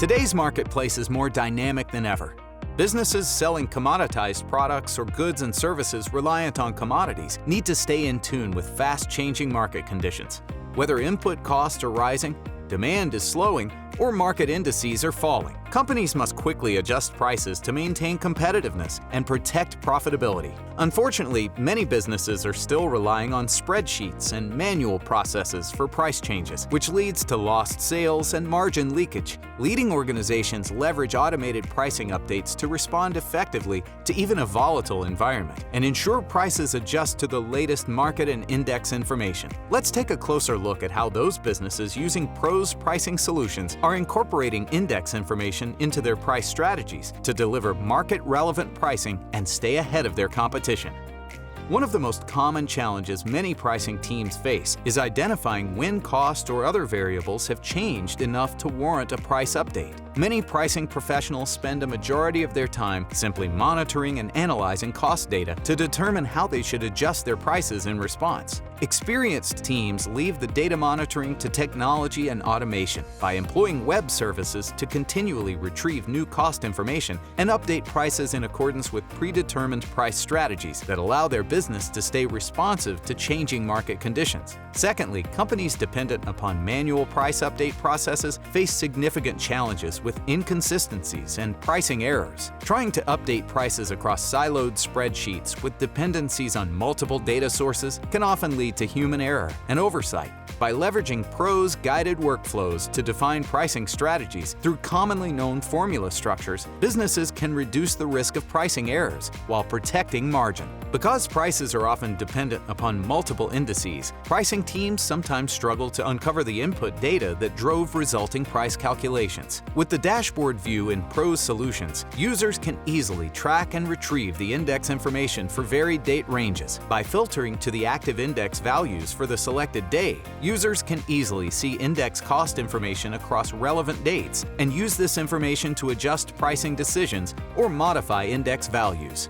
Today's marketplace is more dynamic than ever. Businesses selling commoditized products or goods and services reliant on commodities need to stay in tune with fast-changing market conditions. Whether input costs are rising, demand is slowing, or market indices are falling, companies must quickly adjust prices to maintain competitiveness and protect profitability. Unfortunately, many businesses are still relying on spreadsheets and manual processes for price changes, which leads to lost sales and margin leakage. Leading organizations leverage automated pricing updates to respond effectively to even a volatile environment and ensure prices adjust to the latest market and index information. Let's take a closer look at how those businesses using PRO's pricing solutions are incorporating index information into their price strategies to deliver market-relevant pricing and stay ahead of their competition. One of the most common challenges many pricing teams face is identifying when cost or other variables have changed enough to warrant a price update. Many pricing professionals spend a majority of their time simply monitoring and analyzing cost data to determine how they should adjust their prices in response. Experienced teams leave the data monitoring to technology and automation by employing web services to continually retrieve new cost information and update prices in accordance with predetermined price strategies that allow their business to stay responsive to changing market conditions. Secondly, companies dependent upon manual price update processes face significant challenges with inconsistencies and pricing errors. Trying to update prices across siloed spreadsheets with dependencies on multiple data sources can often lead to human error and oversight. By leveraging PRO's guided workflows to define pricing strategies through commonly known formula structures, businesses can reduce the risk of pricing errors while protecting margin. Because prices are often dependent upon multiple indices, pricing teams sometimes struggle to uncover the input data that drove resulting price calculations. With the dashboard view in PRO's solutions, users can easily track and retrieve the index information for varied date ranges. By filtering to the active index values for the selected day, users can easily see index cost information across relevant dates and use this information to adjust pricing decisions or modify index values.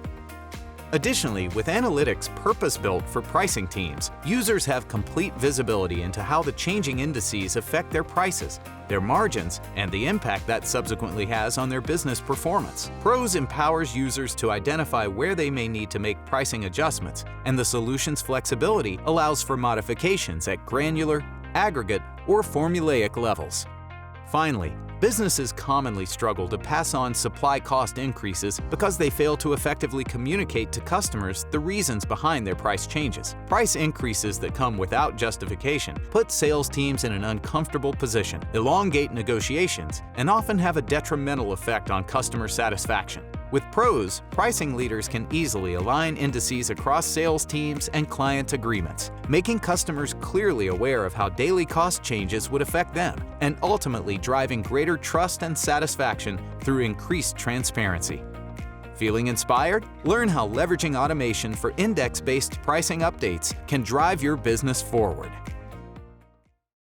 Additionally, with analytics purpose-built for pricing teams, users have complete visibility into how the changing indices affect their prices, their margins, and the impact that subsequently has on their business performance. PRO's empowers users to identify where they may need to make pricing adjustments, and the solution's flexibility allows for modifications at granular, aggregate, or formulaic levels. Finally, businesses commonly struggle to pass on supply cost increases because they fail to effectively communicate to customers the reasons behind their price changes. Price increases that come without justification put sales teams in an uncomfortable position, elongate negotiations, and often have a detrimental effect on customer satisfaction. With PRO's, pricing leaders can easily align indices across sales teams and client agreements, making customers clearly aware of how daily cost changes would affect them, and ultimately driving greater trust and satisfaction through increased transparency. Feeling inspired? Learn how leveraging automation for index-based pricing updates can drive your business forward.